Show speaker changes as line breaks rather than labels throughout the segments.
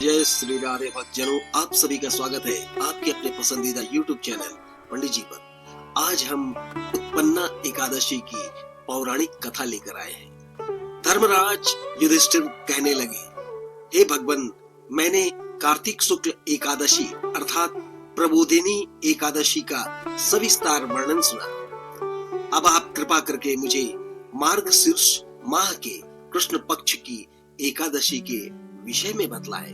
जय श्री राधे भक्तजनों, आप सभी का स्वागत है आपके अपने पसंदीदा YouTube चैनल पंडित जी पर। आज हम उत्पन्ना एकादशी की पौराणिक कथा लेकर आए हैं। धर्मराज युधिष्ठिर कहने लगे, हे भगवान, मैंने कार्तिक शुक्ल एकादशी अर्थात प्रबोधिनी एकादशी का सविस्तार वर्णन सुना। अब आप कृपा करके मुझे मार्गशीर्ष माह के कृष्ण पक्ष की एकादशी के विषय में बतलाएं।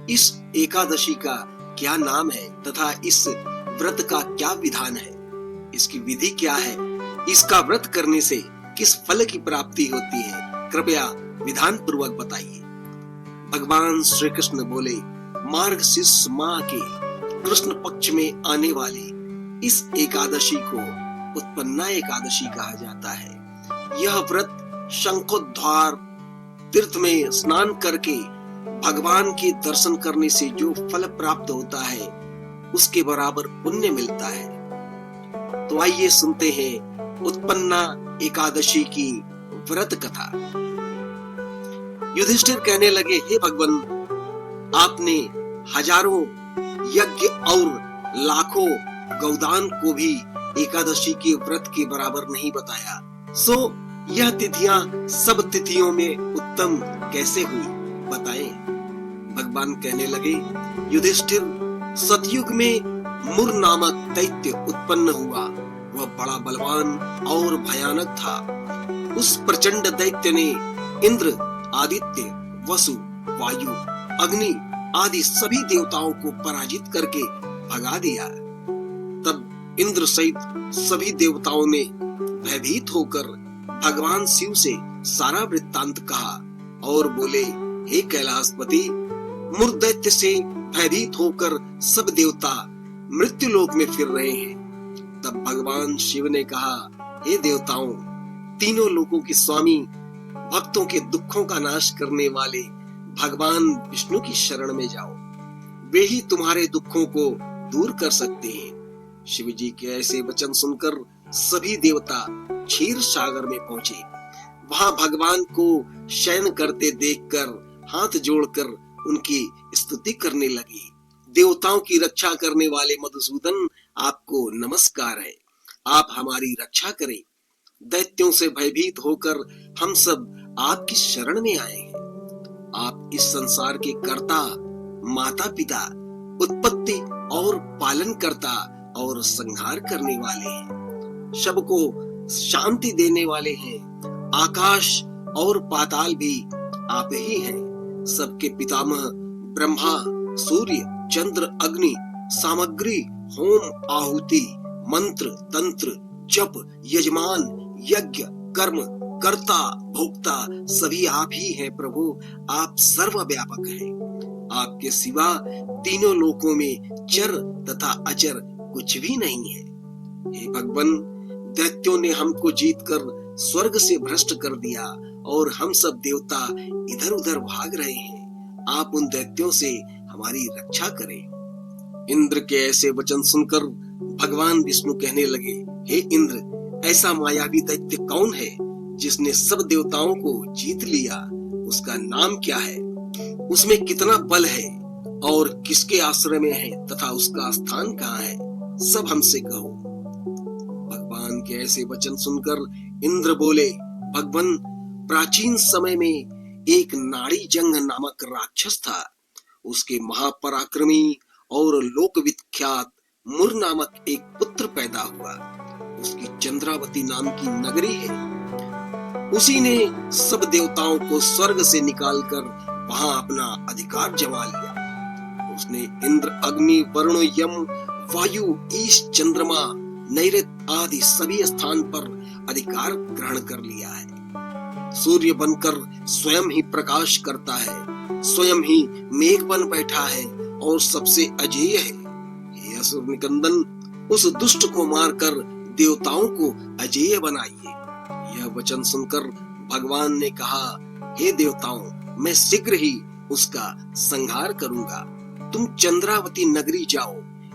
इस एकादशी का क्या नाम है तथा इस व्रत का क्या विधान है, इसकी विधि क्या है, इसका व्रत करने से किस फल की प्राप्ति होती है, कृपया विधान पूर्वक बताइए। भगवान श्री कृष्ण बोले, मार्गशीर्ष माह के कृष्ण पक्ष में आने वाली इस एकादशी को उत्पन्ना एकादशी कहा जाता है। यह व्रत शंखोद्धार तीर्थ में स्नान करके भगवान के दर्शन करने से जो फल प्राप्त होता है उसके बराबर पुण्य मिलता है। तो आइए सुनते हैं उत्पन्ना एकादशी की व्रत कथा। युधिष्ठिर कहने लगे, हे भगवान, आपने हजारों यज्ञ और लाखों गौदान को भी एकादशी के व्रत के बराबर नहीं बताया, सो यह तिथियां सब तिथियों में उत्तम कैसे हुई, बताएं। भगवान कहने लगे, युधिष्ठिर, सतयुग में मुर नामक दैत्य उत्पन्न हुआ। वह बड़ा बलवान और भयानक था। उस प्रचंड दैत्य ने इंद्र, आदित्य, वसु, वायु, अग्नि आदि सभी देवताओं को पराजित करके भगा दिया। तब इंद्र सहित सभी देवताओं ने भयभीत होकर भगवान शिव से सारा वृत्तांत कहा और बोले, हे कैलाशपति, मुर्दैत्य से भयभीत होकर सब देवता मृत्यु लोक में फिर रहे हैं। तब भगवान शिव ने कहा, हे देवताओं, तीनों लोकों के स्वामी, भक्तों के दुखों का नाश करने वाले भगवान विष्णु की शरण में जाओ, वे ही तुम्हारे दुखों को दूर कर सकते हैं। शिव जी के ऐसे वचन सुनकर सभी देवता क्षीर सागर में पहुंचे। वहां भगवान को शयन करते देखकर हाथ जोड़कर उनकी स्तुति करने लगे। देवताओं की रक्षा करने वाले मधुसूदन, आपको नमस्कार है, आप हमारी रक्षा करें। दैत्यों से भयभीत होकर हम सब आपकी शरण में आए हैं। आप इस संसार के कर्ता, माता पिता, उत्पत्ति और पालन करता और संहार करने वाले हैं। सबको शांति देने वाले हैं। आकाश और पाताल भी आप ही हैं। सबके पितामह ब्रह्मा, सूर्य, चंद्र, अग्नि, सामग्री, होम, आहुति, मंत्र, तंत्र, जप, यजमान, यज्ञ, कर्म, कर्ता, भोक्ता सभी आप ही हैं। प्रभु, आप सर्वव्यापक हैं। आपके सिवा तीनों लोकों में चर तथा अचर कुछ भी नहीं है। हे भगवान, दैत्यों ने हमको जीतकर स्वर्ग से भ्रष्ट कर दिया और हम सब देवता इधर उधर भाग रहे हैं। आप उन दैत्यों से हमारी रक्षा करें। इंद्र के ऐसे वचन सुनकर भगवान विष्णु कहने लगे, हे इंद्र, ऐसा मायावी दैत्य कौन है जिसने सब देवताओं को जीत लिया? उसका नाम क्या है? उसमें कितना बल है और किसके आश्रय में है तथा उसका स्थान कहाँ है? सब हमसे कहो। भगवान के ऐसे वचन सुनकर इंद्र बोले, भगवान, प्राचीन समय में एक नाड़ी जंग नामक राक्षस था। उसके महापराक्रमी और लोक विख्यात मुर नामक एक पुत्र पैदा हुआ। उसकी चंद्रावती नाम की नगरी है। उसी ने सब देवताओं को स्वर्ग से निकालकर वहां अपना अधिकार जमा लिया। उसने इंद्र, अग्नि, वरुण, यम, वायु, ईश, चंद्रमा, नैऋत्य आदि सभी स्थान पर अधिकार ग्रहण कर लिया है। सूर्य बनकर स्वयं ही प्रकाश करता है, स्वयं ही मेघ बन बैठा है और सबसे अजेय है। हे असुर निकंदन, उस दुष्ट को मारकर देवताओं को अजेय बनाइए। यह वचन सुनकर भगवान ने कहा, हे देवताओं, मैं शीघ्र ही उसका संहार करूंगा। तुम चंद्रावती नगरी जाओ।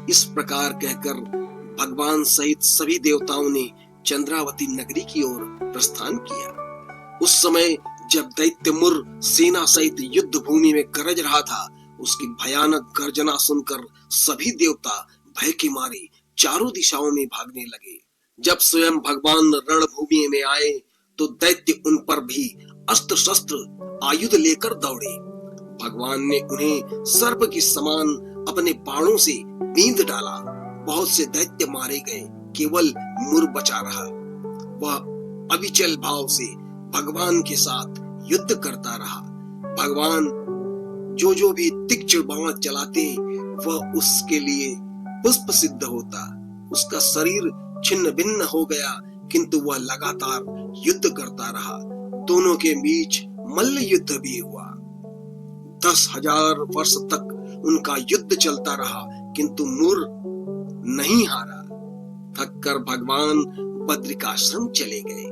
इस प्रकार कहकर भगवान सहित सभी देवताओं ने चंद्रावती नगरी की ओर प्रस्थान किया। उस समय जब दैत्य मुर सेना सहित युद्ध भूमि में गरज रहा था, उसकी भयानक गर्जना सुनकर सभी देवता भय के मारे चारों दिशाओं में भागने लगे। जब स्वयं भगवान रणभूमि में आए तो दैत्य उन पर भी अस्त्र शस्त्र आयुध लेकर दौड़े। भगवान ने उन्हें सर्प के समान अपने बाणों से बींध डाला। बहुत से दैत्य मारे गए, केवल मुर बचा रहा। वह अविचल भाव से भगवान के साथ युद्ध करता रहा। भगवान जो भी तीक्ष्ण बाण चलाते वह उसके लिए पुष्प सिद्ध होता। उसका शरीर छिन्न भिन्न हो गया, किंतु वह लगातार युद्ध करता रहा। दोनों के बीच मल्ल युद्ध भी हुआ। 10,000 वर्ष तक उनका युद्ध चलता रहा, किंतु मुर नहीं हारा। थककर भगवान बद्रिकाश्रम चले गए।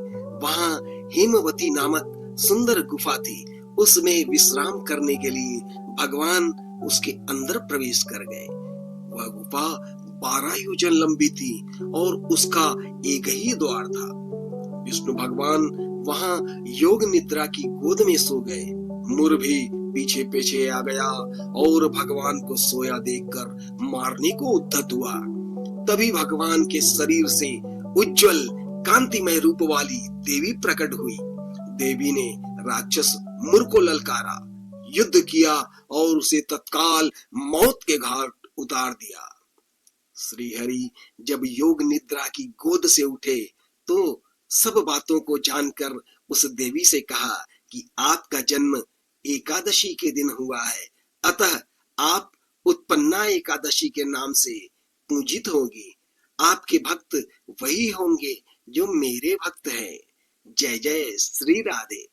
वहां हेमवती नामक सुंदर गुफा थी। उसमें विश्राम करने के लिए भगवान उसके अंदर प्रवेश कर गए। वह गुफा 12 योजन लंबी थी और उसका एक ही द्वार था। विष्णु भगवान वहां योग निद्रा की गोद में सो गए। मुर भी पीछे पीछे आ गया और भगवान को सोया देखकर मारने को उद्यत हुआ। तभी भगवान के शरीर से उज्जवल कांतिमय रूप वाली देवी प्रकट हुई। देवी ने राक्षस मुर को ललकारा, युद्ध किया और उसे तत्काल मौत के घाट उतार दिया। श्री हरि जब योग निद्रा की गोद से उठे तो सब बातों को जानकर उस देवी से कहा कि आपका जन्म एकादशी के दिन हुआ है, अतः आप उत्पन्ना एकादशी के नाम से पूजित होंगे। आपके भक्त वही होंगे जो मेरे भक्त हैं। जय जय श्री राधे।